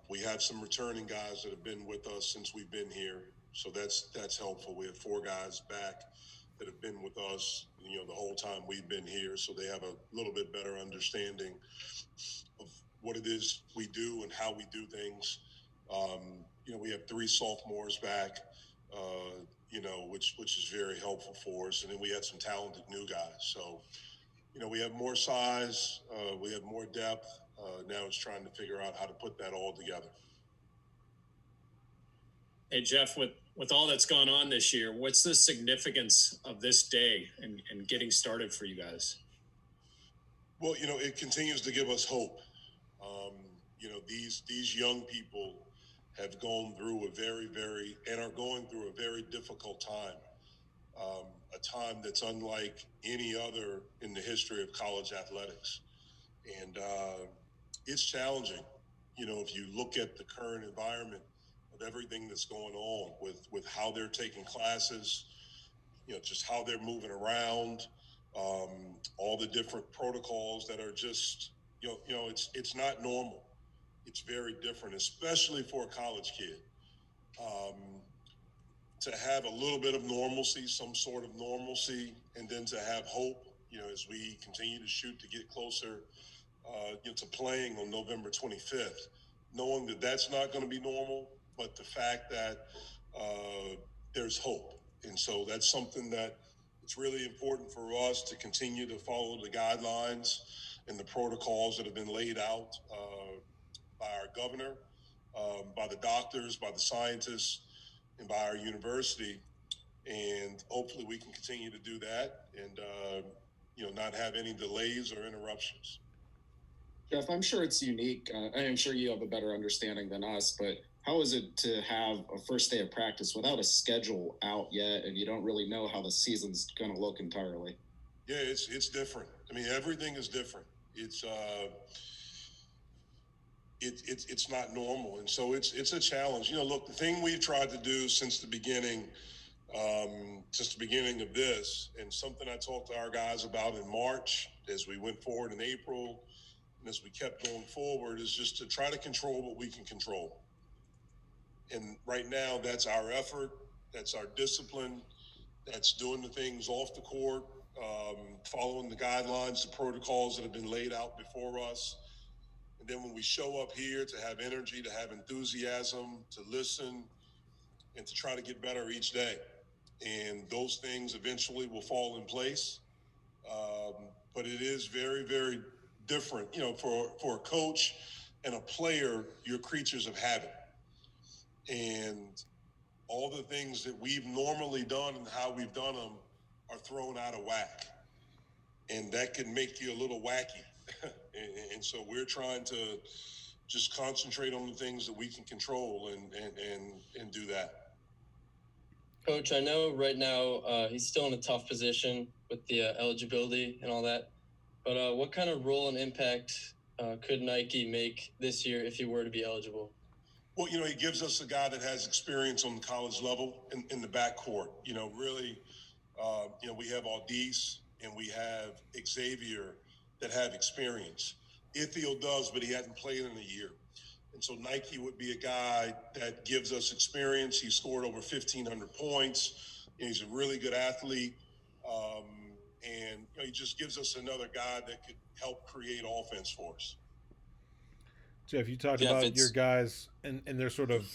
We have some returning guys that have been with us since we've been here, so that's helpful. We have 4 guys back that have been with us, the whole time we've been here, so they have a little bit better understanding of what it is we do and how we do things. We have 3 sophomores back, which is very helpful for us, and then we had some talented new guys. So, we have more size, we have more depth. Now it's trying to figure out how to put that all together. Hey, Jeff, with all that's gone on this year, what's the significance of this day and getting started for you guys? Well, it continues to give us hope. These young people have gone through are going through a very difficult time. A time that's unlike any other in the history of college athletics. And it's challenging, if you look at the current environment of everything that's going on with how they're taking classes, just how they're moving around, all the different protocols that are just, it's not normal. It's very different, especially for a college kid. To have a little bit of normalcy, some sort of normalcy, and then to have hope, as we continue to shoot to get closer to playing on November 25th, knowing that that's not going to be normal, but the fact that there's hope. And so that's something that it's really important for us to continue to follow the guidelines and the protocols that have been laid out by our governor, by the doctors, by the scientists, and by our university. And hopefully we can continue to do that and, not have any delays or interruptions. Jeff, I'm sure it's unique. I'm sure you have a better understanding than us, but how is it to have a first day of practice without a schedule out yet, and you don't really know how the season's going to look entirely? Yeah, it's different. I mean, everything is different. It's not normal, and so it's a challenge. Look, the thing we've tried to do since the beginning of this, and something I talked to our guys about in March as we went forward in April, and as we kept going forward, is just to try to control what we can control. And right now, that's our effort, that's our discipline, that's doing the things off the court, following the guidelines, the protocols that have been laid out before us. And then when we show up here, to have energy, to have enthusiasm, to listen, and to try to get better each day. And those things eventually will fall in place. But it is very, very different. For a coach and a player, you're creatures of habit. And all the things that we've normally done and how we've done them are thrown out of whack. And that can make you a little wacky. and so we're trying to just concentrate on the things that we can control and do that. Coach, I know right now he's still in a tough position with the eligibility and all that, but what kind of role and impact could Nike make this year if he were to be eligible? Well, he gives us a guy that has experience on the college level in the backcourt. Really, we have Aldis and we have Xavier that have experience. Ithiel does, but he hasn't played in a year. And so Nike would be a guy that gives us experience. He scored over 1,500 points. He's a really good athlete. And he just gives us another guy that could help create offense for us. Jeff, you talked about your guys and their sort of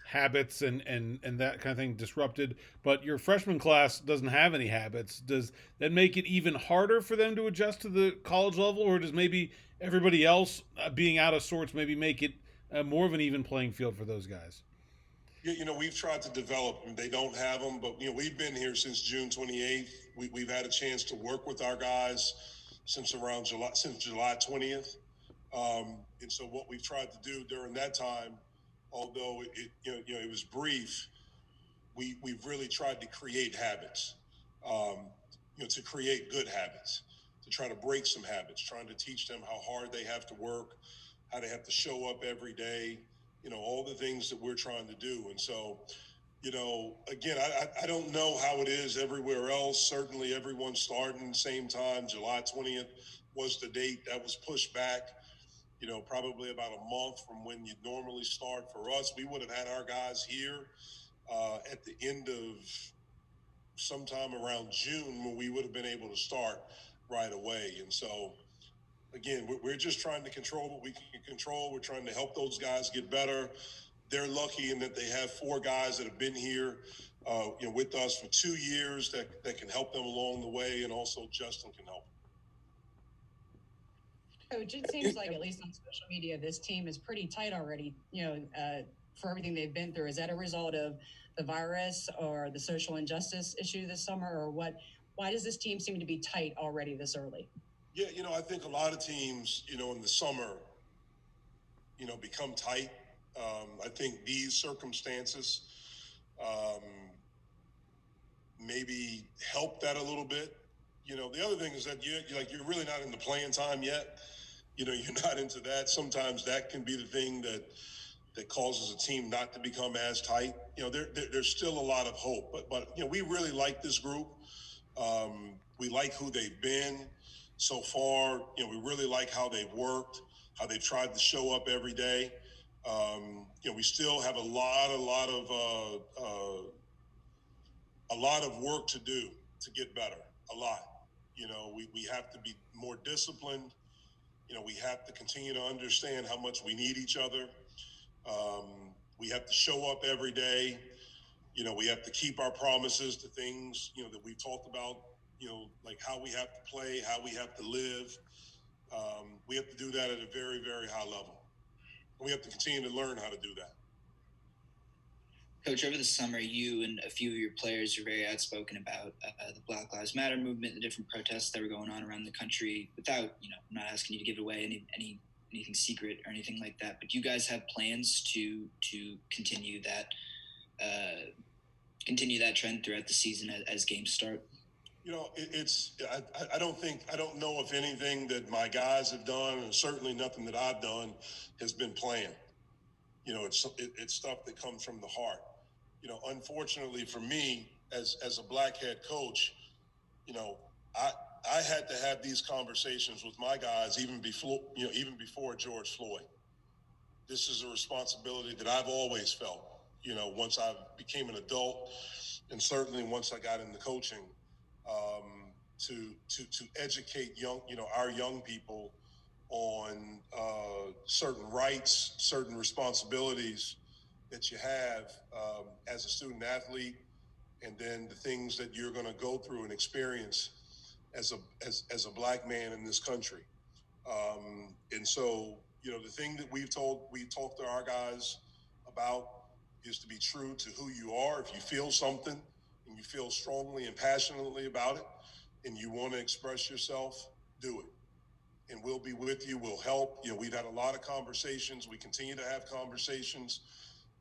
habits and that kind of thing disrupted, but your freshman class doesn't have any habits. Does that make it even harder for them to adjust to the college level, or does maybe everybody else being out of sorts maybe make it more of an even playing field for those guys? Yeah, we've tried to develop them. They don't have them, but we've been here since June 28th. We've had a chance to work with our guys since July 20th. And so what we've tried to do during that time, although it was brief, we've really tried to create habits, to create good habits, to try to break some habits, trying to teach them how hard they have to work, how they have to show up every day, all the things that we're trying to do. And so, again, I don't know how it is everywhere else. Certainly everyone's starting the same time. July 20th was the date that was pushed back. probably about a month from when you'd normally start. For us, we would have had our guys here at the end of sometime around June when we would have been able to start right away. And so, again, we're just trying to control what we can control. We're trying to help those guys get better. They're lucky in that they have 4 guys that have been here with us for 2 years that can help them along the way, and also Justin can help. Coach, it seems like, at least on social media, this team is pretty tight already, for everything they've been through. Is that a result of the virus or the social injustice issue this summer, or what? Why does this team seem to be tight already this early? Yeah, I think a lot of teams, in the summer, become tight. I think these circumstances maybe help that a little bit. The other thing is that you're really not in the playing time yet. You're not into that. Sometimes that can be the thing that causes a team not to become as tight. There's still a lot of hope, but we really like this group. We like who they've been so far. We really like how they've worked, how they've tried to show up every day. We still have a lot of work to do to get better. A lot. We have to be more disciplined. We have to continue to understand how much we need each other. We have to show up every day. We have to keep our promises to things, that we've talked about, like how we have to play, how we have to live. We have to do that at a very, very high level. We have to continue to learn how to do that. Coach, over the summer, you and a few of your players are very outspoken about the Black Lives Matter movement, the different protests that were going on around the country. Without, I'm not asking you to give away anything secret or anything like that, but do you guys have plans to continue that trend throughout the season as games start? I don't know if anything that my guys have done, and certainly nothing that I've done, has been planned. It's stuff that comes from the heart. Unfortunately for me, as a black head coach, I had to have these conversations with my guys even before George Floyd. This is a responsibility that I've always felt. Once I became an adult, and certainly once I got into coaching, to educate our young people on certain rights, certain responsibilities that you have as a student athlete, and then the things that you're going to go through and experience as a black man in this country. And so, the thing that we talked to our guys about is to be true to who you are. If you feel something and you feel strongly and passionately about it and you want to express yourself, do it. And we'll be with you. We'll help. We've had a lot of conversations. We continue to have conversations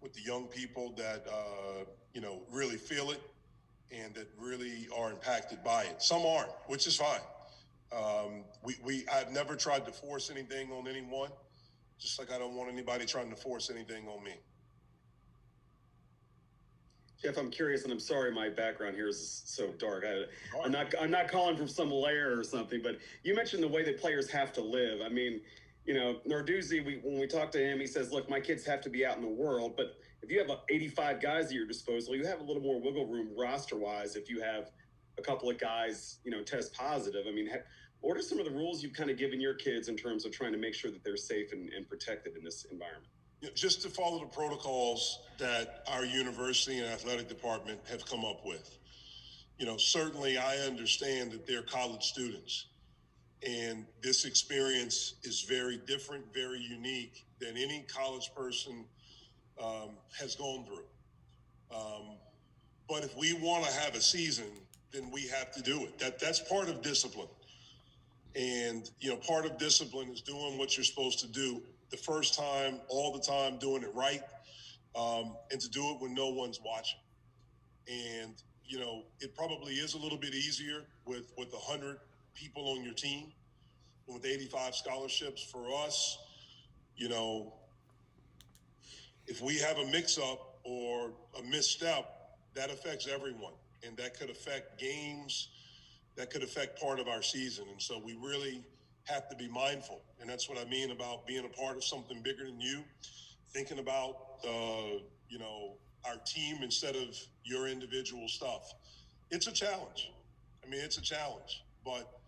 with the young people that, really feel it and that really are impacted by it. Some aren't, which is fine. I've never tried to force anything on anyone, just like I don't want anybody trying to force anything on me. Jeff, I'm curious, and I'm sorry my background here is so dark. I'm not calling from some lair or something, but you mentioned the way that players have to live. I mean, Narduzzi, when we talk to him, he says, look, my kids have to be out in the world, but if you have 85 guys at your disposal, you have a little more wiggle room roster-wise if you have a couple of guys, test positive. I mean, what are some of the rules you've kind of given your kids in terms of trying to make sure that they're safe and protected in this environment? Just to follow the protocols that our university and athletic department have come up with. Certainly I understand that they're college students, and this experience is very different, very unique than any college person has gone through. But if we want to have a season, then we have to do it. That's part of discipline. And, part of discipline is doing what you're supposed to do the first time, all the time, doing it right, and to do it when no one's watching. And, it probably is a little bit easier with 100 people on your team, with 85 scholarships. For us, if we have a mix-up or a misstep, that affects everyone. And that could affect games, that could affect part of our season. And so we really have to be mindful. And that's what I mean about being a part of something bigger than you, thinking about, our team instead of your individual stuff. It's a challenge. I mean, it's a challenge, but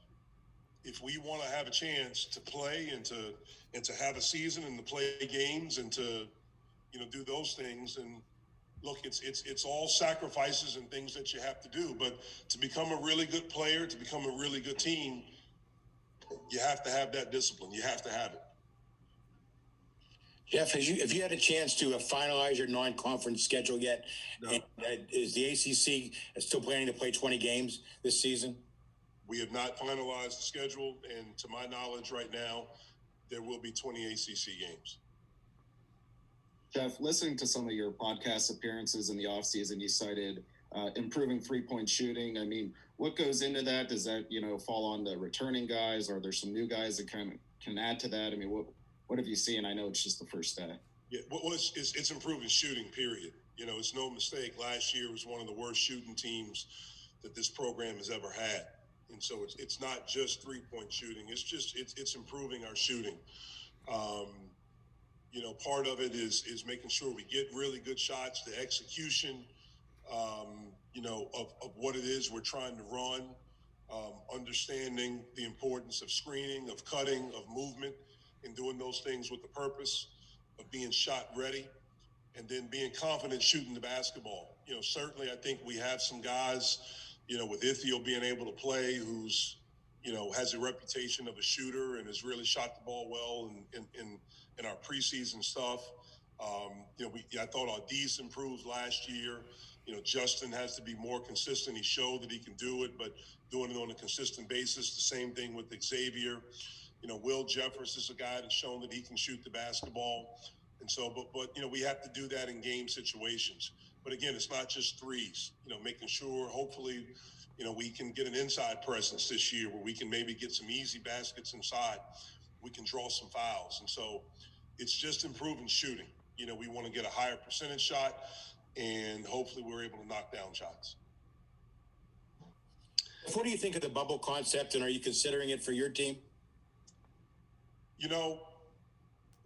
if we want to have a chance to play and to have a season and to play games and to, do those things, and look, it's all sacrifices and things that you have to do, but to become a really good player, to become a really good team, you have to have that discipline. You have to have it. Jeff, have you had a chance to finalize your non-conference schedule yet? No. And, is the ACC still planning to play 20 games this season? We have not finalized the schedule, and to my knowledge right now, there will be 20 ACC games. Jeff, listening to some of your podcast appearances in the offseason, you cited improving three-point shooting. I mean, what goes into that? Does that, fall on the returning guys? Are there some new guys that can add to that? I mean, what have you seen? I know it's just the first day. Yeah, it's improving shooting, period. It's no mistake. Last year was one of the worst shooting teams that this program has ever had. And so it's not just three-point shooting. It's improving our shooting. Part of it is making sure we get really good shots, the execution, of what it is we're trying to run, understanding the importance of screening, of cutting, of movement, and doing those things with the purpose of being shot ready, and then being confident shooting the basketball. Certainly I think we have some guys, with Ithiel being able to play, who's, has a reputation of a shooter and has really shot the ball well in our preseason stuff. I thought our D's improved last year. Justin has to be more consistent. He showed that he can do it, but doing it on a consistent basis. The same thing with Xavier. Will Jeffers is a guy that's shown that he can shoot the basketball. And so, but we have to do that in game situations. But again, it's not just threes, making sure, hopefully, we can get an inside presence this year where we can maybe get some easy baskets inside. We can draw some fouls. And so it's just improving shooting. We want to get a higher percentage shot, and hopefully we're able to knock down shots. What do you think of the bubble concept, and are you considering it for your team?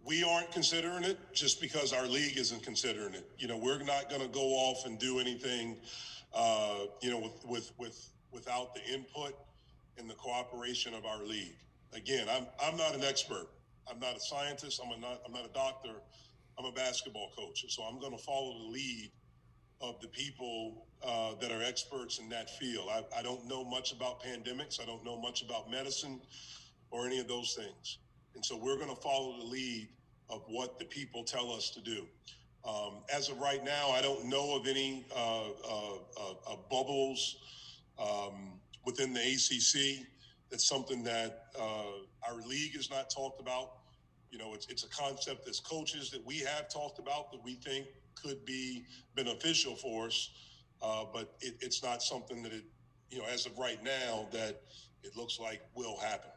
We aren't considering it just because our league isn't considering it. We're not going to go off and do anything, without the input and the cooperation of our league. Again, I'm not an expert. I'm not a scientist. I'm not a doctor. I'm a basketball coach. And so I'm going to follow the lead of the people that are experts in that field. I don't know much about pandemics. I don't know much about medicine or any of those things. And so we're going to follow the lead of what the people tell us to do. As of right now, I don't know of any bubbles within the ACC. That's something that our league has not talked about. It's a concept as coaches that we have talked about that we think could be beneficial for us, but it's not something that as of right now, that it looks like will happen.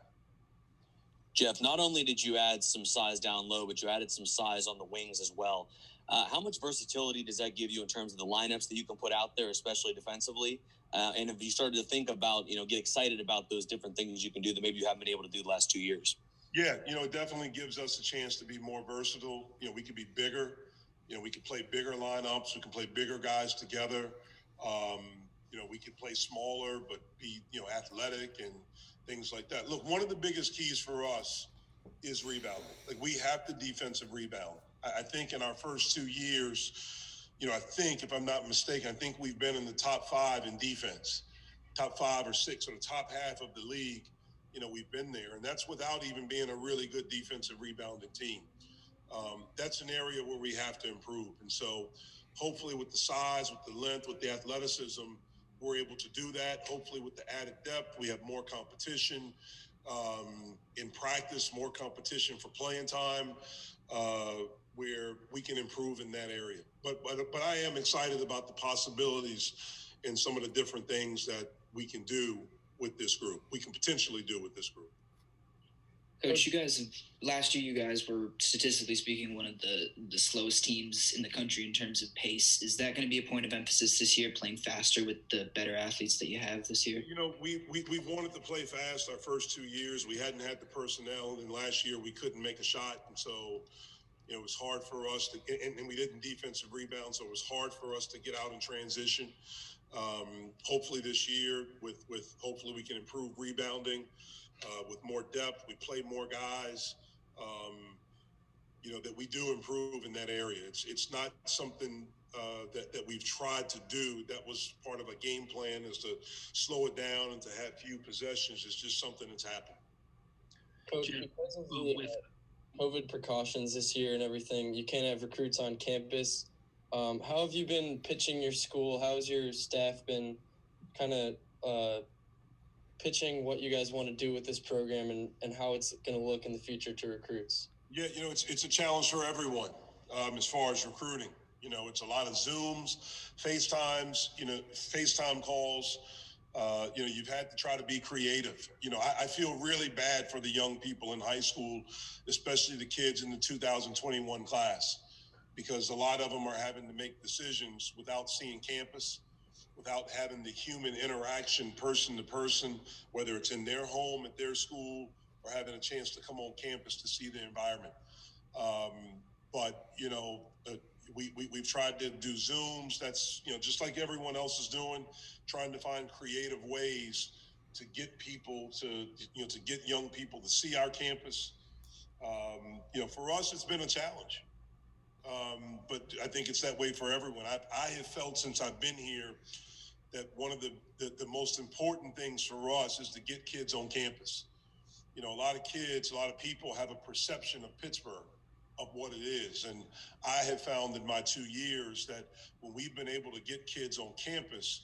Jeff, not only did you add some size down low, but you added some size on the wings as well. How much versatility does that give you in terms of the lineups that you can put out there, especially defensively? And have you started to think about, get excited about those different things you can do that maybe you haven't been able to do the last 2 years? Yeah, it definitely gives us a chance to be more versatile. We could be bigger. We could play bigger lineups. We can play bigger guys together. We could play smaller, but be, athletic and things like that. Look, one of the biggest keys for us is rebounding. Like, we have to defensive rebound. I think in our first 2 years, I think, if I'm not mistaken, I think we've been in the top 5 in defense, top 5 or 6, or the top half of the league. We've been there, and that's without even being a really good defensive rebounding team. That's an area where we have to improve. And so hopefully with the size, with the length, with the athleticism, we're able to do that. Hopefully with the added depth, we have more competition in practice, more competition for playing time, where we can improve in that area. But I am excited about the possibilities and some of the different things that we can do with this group. We can potentially do with this group. Coach, you guys last year. You guys were statistically speaking one of the slowest teams in the country in terms of pace. Is that going to be a point of emphasis this year, playing faster with the better athletes that you have this year? You know, we wanted to play fast our first 2 years. We hadn't had the personnel, and last year we couldn't make a shot, and so it was hard for us to. And we didn't defensive rebound, so it was hard for us to get out in transition. Hopefully this year, with hopefully we can improve rebounding. With more depth, we play more guys. That we do improve in that area. It's not something that we've tried to do. That was part of a game plan, is to slow it down and to have few possessions. It's just something that's happened. Coach, because of the COVID precautions this year and everything, you can't have recruits on campus. How have you been pitching your school? How has your staff been kind of pitching what you guys want to do with this program and how it's going to look in the future to recruits? Yeah, it's a challenge for everyone as far as recruiting. It's a lot of Zooms, FaceTimes, FaceTime calls. You've had to try to be creative. I feel really bad for the young people in high school, especially the kids in the 2021 class, because a lot of them are having to make decisions without seeing campus, without having the human interaction person to person, whether it's in their home, at their school, or having a chance to come on campus to see the environment. We've tried to do Zooms. That's, just like everyone else is doing, trying to find creative ways to get people to get young people to see our campus. For us, it's been a challenge. But I think it's that way for everyone. I have felt since I've been here that one of the most important things for us is to get kids on campus. A lot of kids, a lot of people have a perception of Pittsburgh, of what it is. And I have found in my 2 years that when we've been able to get kids on campus,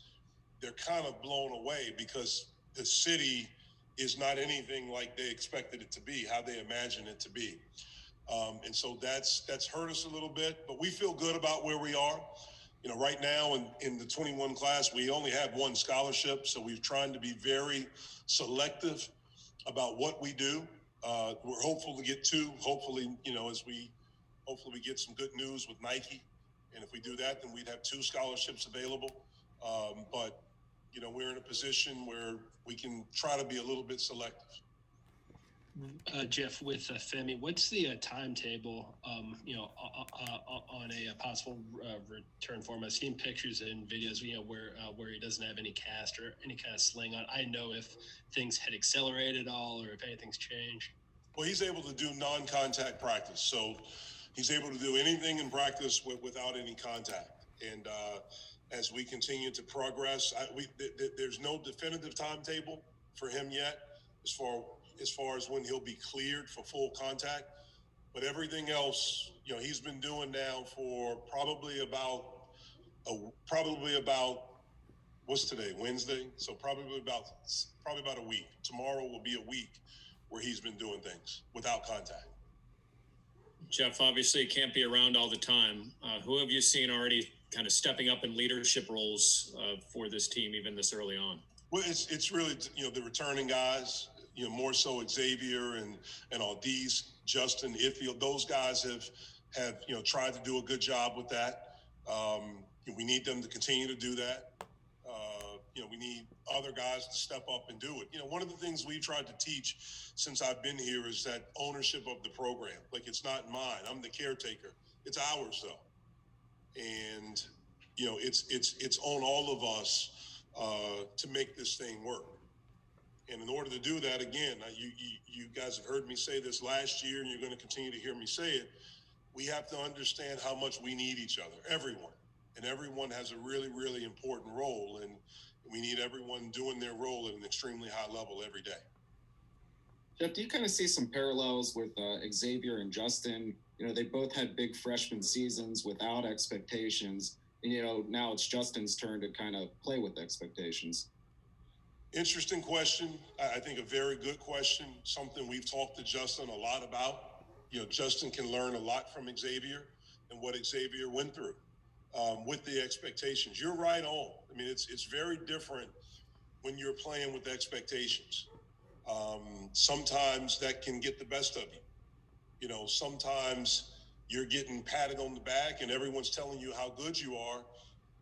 they're kind of blown away because the city is not anything like they expected it to be, how they imagine it to be. And so that's hurt us a little bit, but we feel good about where we are. Right now in the 21 class, we only have one scholarship. So we're trying to be very selective about what we do. We're hopeful to get two, hopefully, as we get some good news with Nike. And if we do that, then we'd have 2 scholarships available. But we're in a position where we can try to be a little bit selective. Jeff, with Femi, what's the timetable, on a possible return for him? I've seen pictures and videos, where he doesn't have any cast or any kind of sling on. I know if things had accelerated at all or if anything's changed. Well, he's able to do non-contact practice, so he's able to do anything in practice without any contact. And as we continue to progress, there's no definitive timetable for him yet as far as when he'll be cleared for full contact. But everything else, he's been doing now for probably about what's today, Wednesday? So probably about a week. Tomorrow will be a week where he's been doing things without contact. Jeff, obviously can't be around all the time. Who have you seen already kind of stepping up in leadership roles for this team, even this early on? Well, it's really, the returning guys, more so Xavier and Aldis, Justin, Iffield. Those guys have tried to do a good job with that. We need them to continue to do that. We need other guys to step up and do it. One of the things we've tried to teach since I've been here is that ownership of the program. Like, it's not mine. I'm the caretaker. It's ours, though. And, it's on all of us to make this thing work. And in order to do that, again, you guys have heard me say this last year, and you're going to continue to hear me say it. We have to understand how much we need each other, everyone. And everyone has a really, really important role. And we need everyone doing their role at an extremely high level every day. Jeff, do you kind of see some parallels with Xavier and Justin? They both had big freshman seasons without expectations. And, now it's Justin's turn to kind of play with expectations. Interesting question. I think a very good question. Something we've talked to Justin a lot about. Justin can learn a lot from Xavier and what Xavier went through with the expectations. You're right on. I mean, it's very different when you're playing with expectations. Sometimes that can get the best of you. You know, sometimes you're getting patted on the back and everyone's telling you how good you are,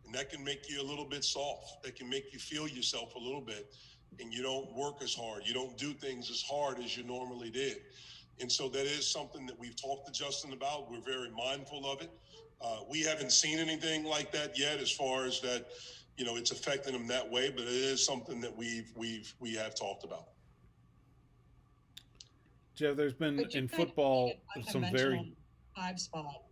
and that can make you a little bit soft. That can make you feel yourself a little bit, and you don't work as hard. You don't do things as hard as you normally did. And so that is something that we've talked to Justin about. We're very mindful of it. We haven't seen anything like that yet, as far as that, you know, it's affecting him that way, but it is something that we have talked about. Jeff, there's been in football some very five spot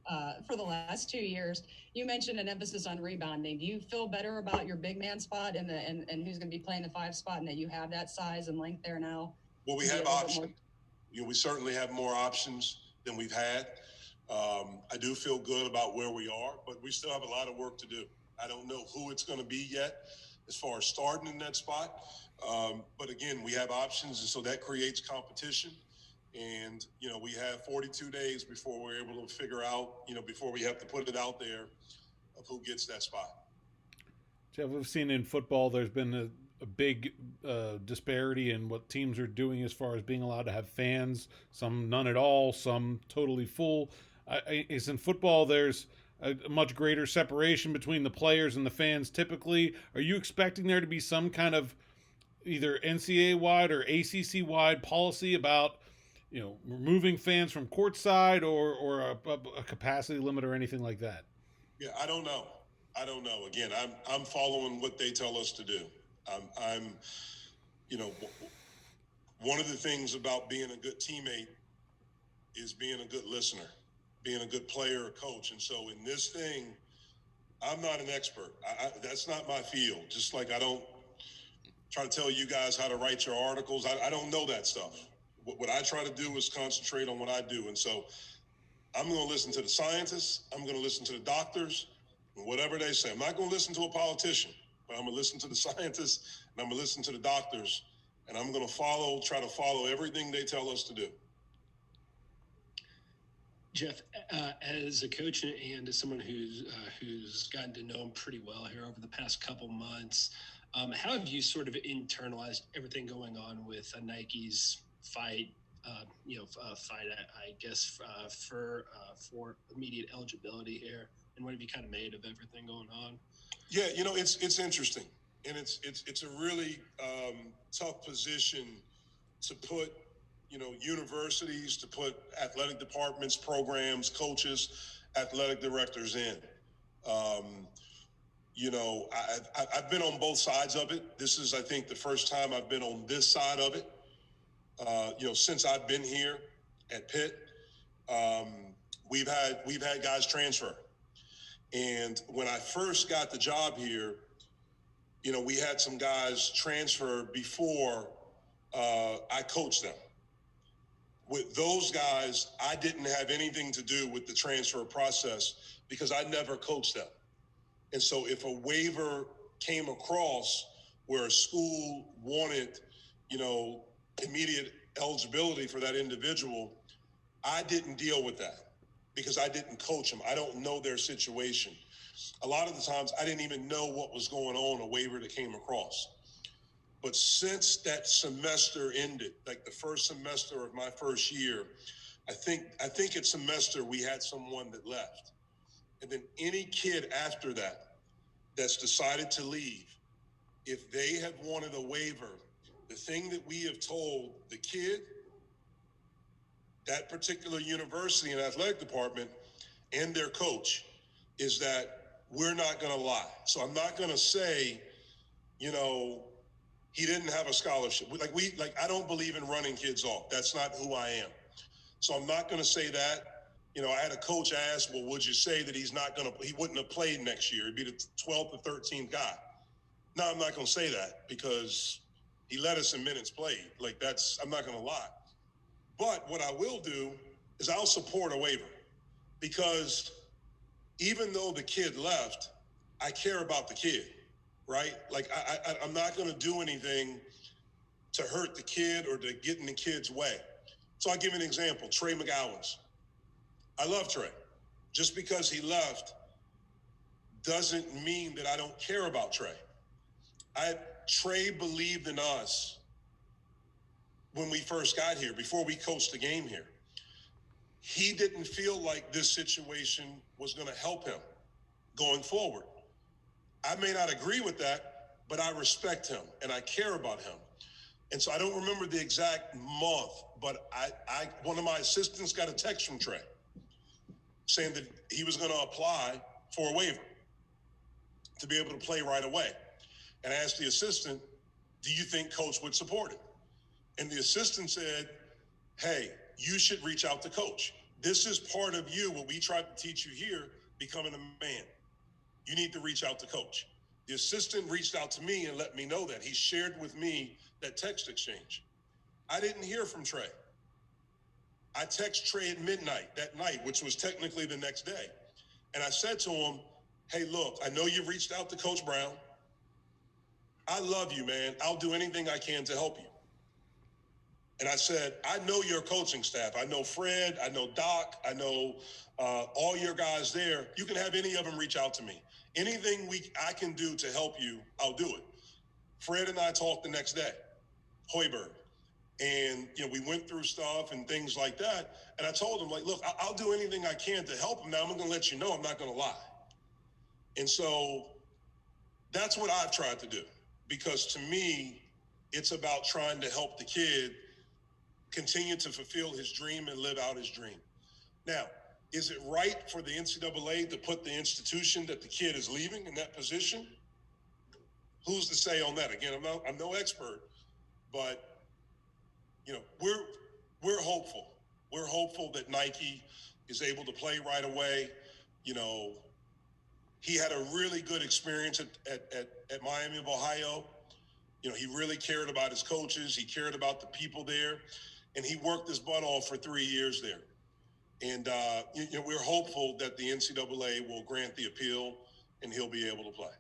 for the last 2 years. You mentioned an emphasis on rebounding. Do you feel better about your big man spot and who's going to be playing the five spot, and that you have that size and length there now? Well, we have options. You know, we certainly have more options than we've had. I do feel good about where we are, but we still have a lot of work to do. I don't know who it's going to be yet as far as starting in that spot. But again, we have options, and so that creates competition. And, you know, we have 42 days before we're able to figure out, you know, before we have to put it out there of who gets that spot. Jeff, we've seen in football there's been a big disparity in what teams are doing as far as being allowed to have fans, some none at all, some totally full. Is in football there's a much greater separation between the players and the fans typically. Are you expecting there to be some kind of either NCAA-wide or ACC-wide policy about, you know, removing fans from courtside or a capacity limit or anything like that? Yeah, I don't know. Again, I'm following what they tell us to do. I'm, you know, one of the things about being a good teammate is being a good listener, being a good player or coach. And so in this thing, I'm not an expert. That's not my field. Just like I don't try to tell you guys how to write your articles. I don't know that stuff. What I try to do is concentrate on what I do. And so I'm going to listen to the scientists. I'm going to listen to the doctors, and whatever they say. I'm not going to listen to a politician, but I'm going to listen to the scientists, and I'm going to listen to the doctors, and I'm going to try to follow everything they tell us to do. Jeff, as a coach and as someone who's gotten to know him pretty well here over the past couple months, how have you sort of internalized everything going on with Nike's fight? I guess for immediate eligibility here, and what have you kind of made of everything going on? Yeah, you know, it's interesting, and it's a really tough position to put, you know, universities, to put athletic departments, programs, coaches, athletic directors in. You know, I've been on both sides of it. This is, I think, the first time I've been on this side of it. You know, since I've been here at Pitt, we've had guys transfer. And when I first got the job here, you know, we had some guys transfer before I coached them. With those guys, I didn't have anything to do with the transfer process because I never coached them. And so if a waiver came across where a school wanted, you know, immediate eligibility for that individual, I didn't deal with that because I didn't coach them. I don't know their situation. A lot of the times I didn't even know what was going on, a waiver that came across. But since that semester ended, like the first semester of my first year, I think at semester we had someone that left. And then any kid after that that's decided to leave, if they have wanted a waiver, the thing that we have told the kid, that particular university and athletic department, and their coach is that we're not going to lie. So I'm not going to say, you know, he didn't have a scholarship. I don't believe in running kids off. That's not who I am. So I'm not going to say that. You know, I had a coach ask, well, would you say that he wouldn't have played next year? He'd be the 12th or 13th guy. No, I'm not going to say that because he led us in minutes played. I'm not going to lie. But what I will do is I'll support a waiver because even though the kid left, I care about the kid, right? Like I'm not going to do anything to hurt the kid or to get in the kid's way. So I'll give you an example. Trey McGowan's. I love Trey. Just because he left doesn't mean that I don't care about Trey. Trey believed in us when we first got here, before we coached the game here, he didn't feel like this situation was going to help him going forward. I may not agree with that, but I respect him and I care about him. And so I don't remember the exact month, but one of my assistants got a text from Trey saying that he was going to apply for a waiver to be able to play right away. And I asked the assistant, do you think coach would support it? And the assistant said, hey, you should reach out to coach. This is part of you, what we tried to teach you here, becoming a man. You need to reach out to coach. The assistant reached out to me and let me know that. He shared with me that text exchange. I didn't hear from Trey. I text Trey at midnight that night, which was technically the next day. And I said to him, hey, look, I know you've reached out to Coach Brown. I love you, man. I'll do anything I can to help you. And I said, I know your coaching staff. I know Fred. I know Doc. I know all your guys there. You can have any of them reach out to me. Anything I can do to help you, I'll do it. Fred and I talked the next day, Hoiberg. And, we went through stuff and things like that. And I told him, like, look, I'll do anything I can to help him. Now, I'm going to let you know I'm not going to lie. And so that's what I've tried to do. Because to me, it's about trying to help the kid continue to fulfill his dream and live out his dream. Now, is it right for the NCAA to put the institution that the kid is leaving in that position? Who's to say on that? Again, I'm no expert, but we're hopeful. We're hopeful that Nike is able to play right away. He had a really good experience at Miami of Ohio. He really cared about his coaches. He cared about the people there. And he worked his butt off for 3 years there. And we're hopeful that the NCAA will grant the appeal and he'll be able to play.